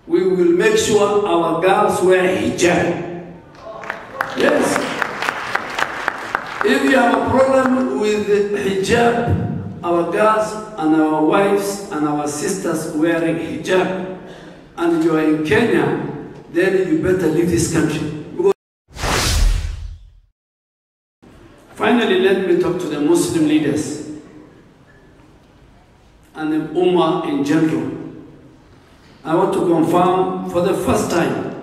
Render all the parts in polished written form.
we will make sure our girls wear hijab. Yes. If you have a problem with hijab, our girls and our wives and our sisters wearing hijab, and you are in Kenya, then you better leave this country. Finally, let me talk to the Muslim leaders and the Ummah in general. I want to confirm for the first time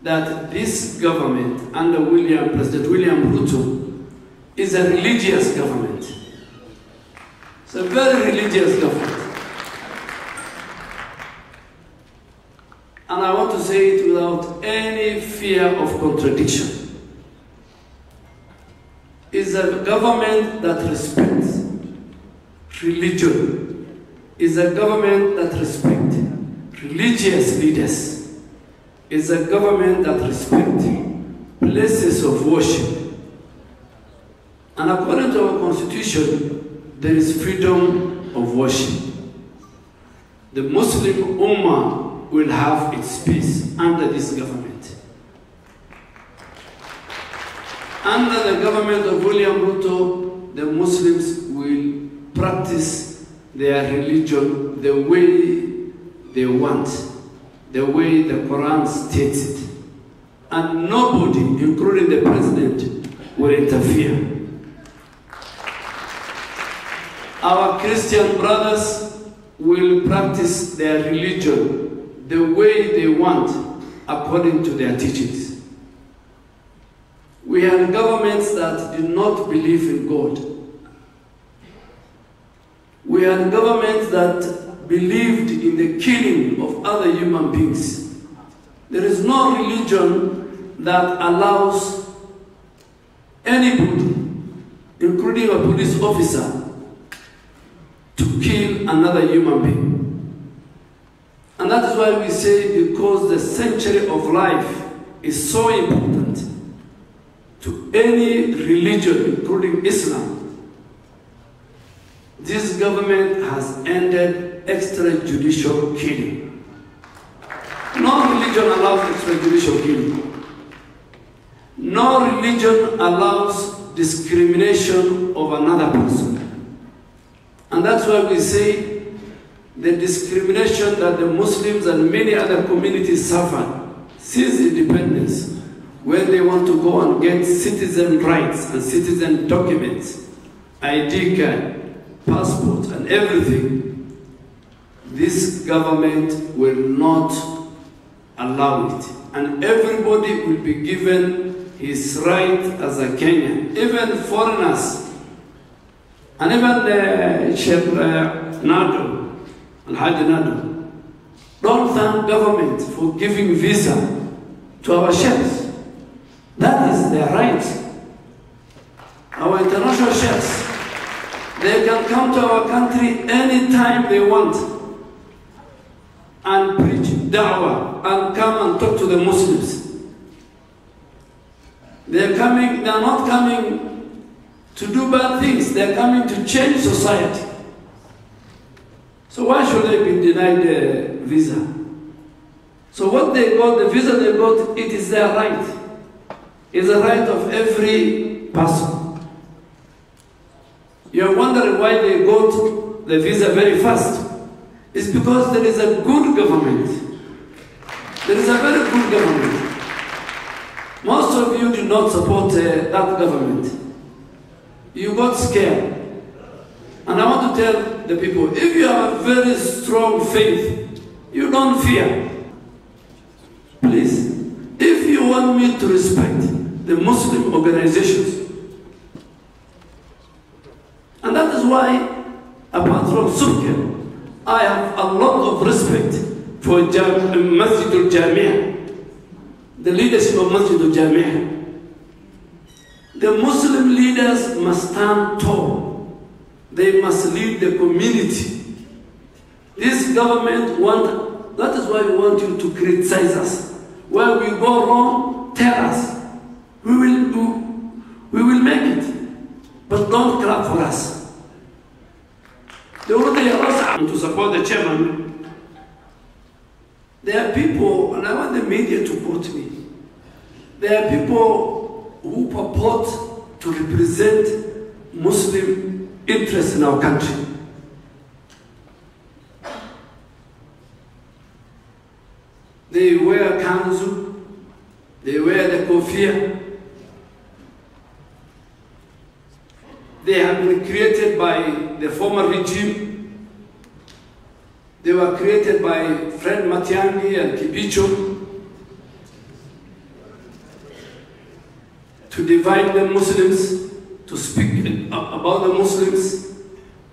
that this government under President William Ruto is a religious government. It's a very religious government. And I want to say it without any fear of contradiction. It's a government that respects religion. It's a government that respects religious leaders. It's a government that respects places of worship. And according to our constitution, there is freedom of worship. The Muslim Ummah will have its peace under this government. Under the government of William Ruto, the Muslims will practice their religion the way they want, the way the Quran states it. And nobody, including the president, will interfere. Our Christian brothers will practice their religion the way they want, according to their teachings. We had governments that did not believe in God. We had governments that believed in the killing of other human beings. There is no religion that allows anybody, including a police officer, to kill another human being. And that is why we say, because the sanctuary of life is so important to any religion, including Islam, this government has ended extrajudicial killing. No religion allows extrajudicial killing. No religion allows discrimination of another person. And that's why we say the discrimination that the Muslims and many other communities suffer since independence, when they want to go and get citizen rights and citizen documents, ID card, passport, and everything, this government will not allow it. And everybody will be given his right as a Kenyan, even foreigners. And even Sheikh Nado, Al-Hadi Nado, don't thank government for giving visa to our sheikhs. That is their right. Our international sheikhs, they can come to our country anytime they want and preach da'wah and come and talk to the Muslims. They are not coming to do bad things. They are coming to change society. So why should they be denied the visa? So what they got, the visa they got, it is their right. It's a right of every person. You're wondering why they got the visa very fast. It's because there is a good government. There is a very good government. Most of you did not support that government. You got scared. And I want to tell the people, if you have a very strong faith, you don't fear. Please, if you want me to respect the Muslim organizations, and that is why, apart from Surya, I have a lot of respect for Masjid al-Jamia, the leadership of Masjid al-Jamia. The Muslim leaders must stand tall. They must lead the community. This government that is why we want you to criticize us. Where we go wrong, tell us. We will make it. But don't clap for us. They already asked to support the chairman There are people, and I want the media to quote me, there are people who purport to represent Muslim interests in our country. They wear kanzu, they wear the kofia. They have been created by the former regime. They were created by Fred Matiang'i and Kibicho to divide the Muslims, to speak about the Muslims.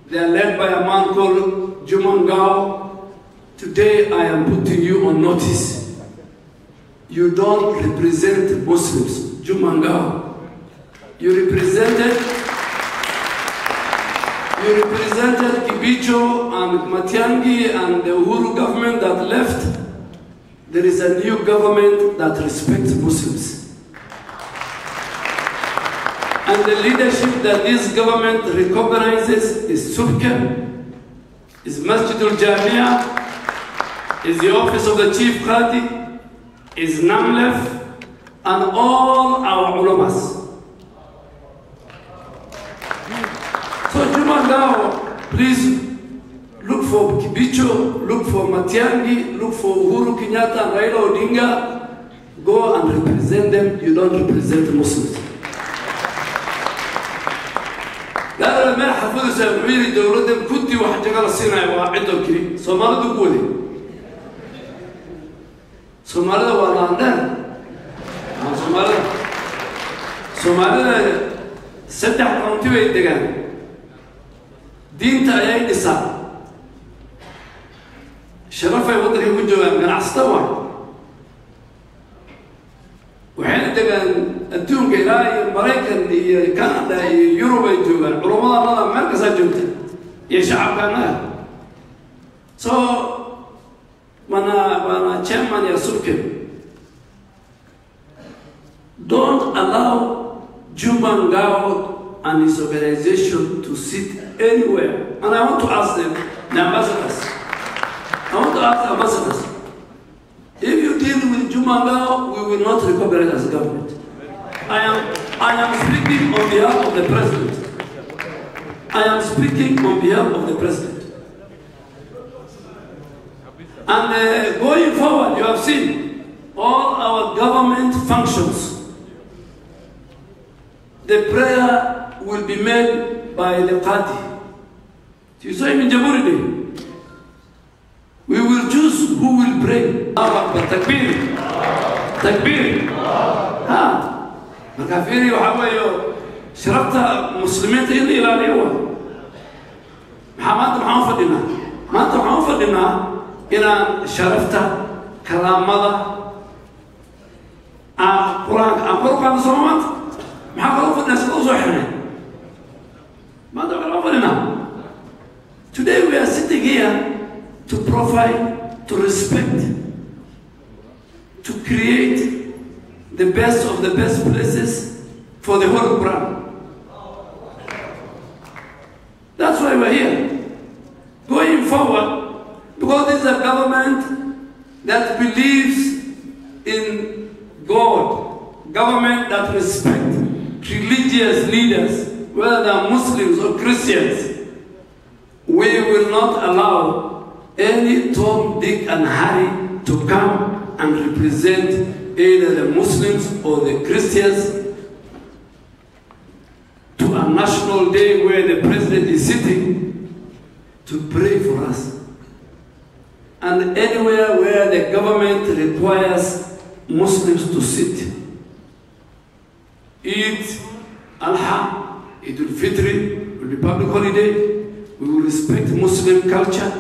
They are led by a man called Juma Ngao. Today I am putting you on notice. You don't represent Muslims, Juma Ngao. You represented Kibicho and Matiang'i and the Uhuru government that left. There is a new government that respects Muslims. And the leadership that this government recognizes is Subka, is Masjidul Jamia, is the office of the Chief Qadi, is Namlef, and all our ulamas. So Juma Ngao, please look for Kibicho, look for Matiang'i, look for Uhuru Kenyatta and Raila Odinga. Go and represent them. You don't represent Muslims. لا ما حفظوا سامعيني دولتهم كنتي واحد جعل الصينعة وعدوا كذي سومالي دقولي سومالي ولا عندنا سومالي سدح قومتي ويدقان دين تأيي نساء شرفة يوضر يكون جوان من عستوى وحين دقان الدون قيلاي مريكا كندا يوروبا يجوان رمضان الله مركز جمتا يا شعب كان so وانا chairman يا سبكي don't allow Juma Ngao and his organization to sit anywhere. And I want to ask them, the ambassadors, if you deal with Juma Ngao, we will not recognize as government. I am speaking on behalf of the president. I am speaking on behalf of the president. And going forward, you have seen all our government functions. The prayer will be made by the Qadi. You saw him in Jamhuri. We will choose who will pray. But takbir. Takbir. Makafiri وحوي شربت مسلمين تيجي إلى اليوم. محمد فدنا. ما أنت محمد فدنا إلى شرفت كلام ماذا؟ قرآن صومات. Today we are sitting here to provide, to respect, to create the best of the best places for the whole Quran. That's why we're here. Going forward, because this is a government that believes in God, government that respects religious leaders, whether they are Muslims or Christians. We will not allow any Tom, Dick, and Harry to come and represent either the Muslims or the Christians to a national day where the president is sitting to pray for us. And anywhere where the government requires Muslims to sit. Eid Al-Ha, Eid al-Fitr, will be public holiday. We will respect Muslim culture.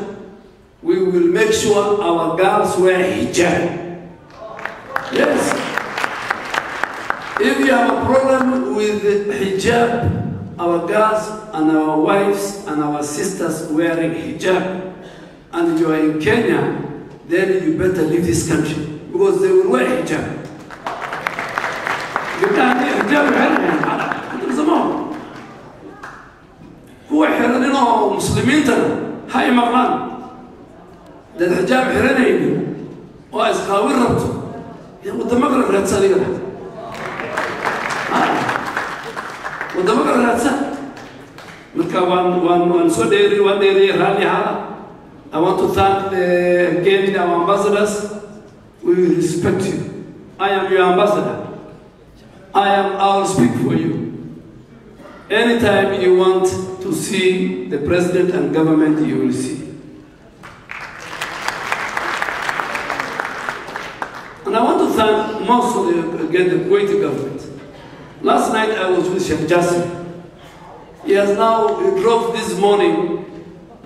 We will make sure our girls wear hijab. Yes. If you have a problem with hijab, our girls and our wives and our sisters wearing hijab, and you are in Kenya, then you better leave this country because they will wear hijab. الحجاب حرام هذا زمان هو حرام مسلمين ترى هاي مغان ده الحجاب حرام وأسقاوي ربطه ودمك الرأسة دي كده ودمك الرأسة مركا وان سوديري وان ديري رالي هذا. I want to thank again our ambassadors. We respect you. I am your ambassador. I will speak for you. Anytime you want to see the president and government, you will see. And I want to thank most of the Kuwaiti government. Last night I was with Sheikh Jassim. He drove this morning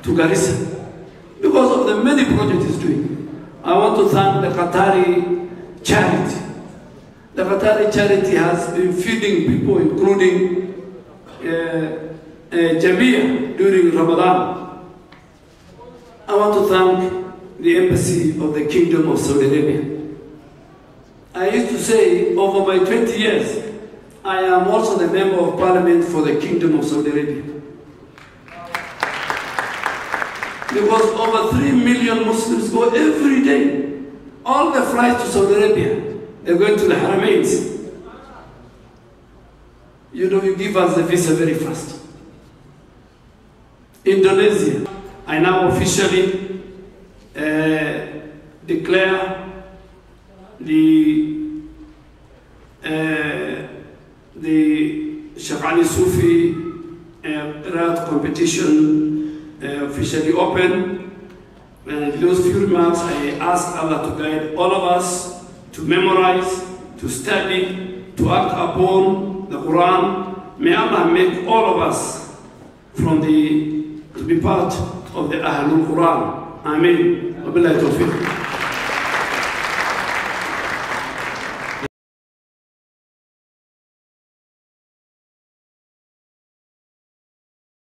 to Garissa because of the many projects he's doing. I want to thank the Qatari charity. The Qatari charity has been feeding people, including Jamia during Ramadan. I want to thank the embassy of the Kingdom of Saudi Arabia. I used to say, over my 20 years, I am also the member of parliament for the Kingdom of Saudi Arabia. Because over 3 million Muslims go every day. All the flights to Saudi Arabia, they're going to the Haramains. You know, you give us the visa very fast. Indonesia, I now officially declare the Sheikh Ali Sufi Qiraat competition officially open. And those few remarks, I ask Allah to guide all of us to memorize, to study, to act upon the Quran. May Allah make all of us to be part of the Ahlul Quran. Ameen. Wabillahi tawfiq.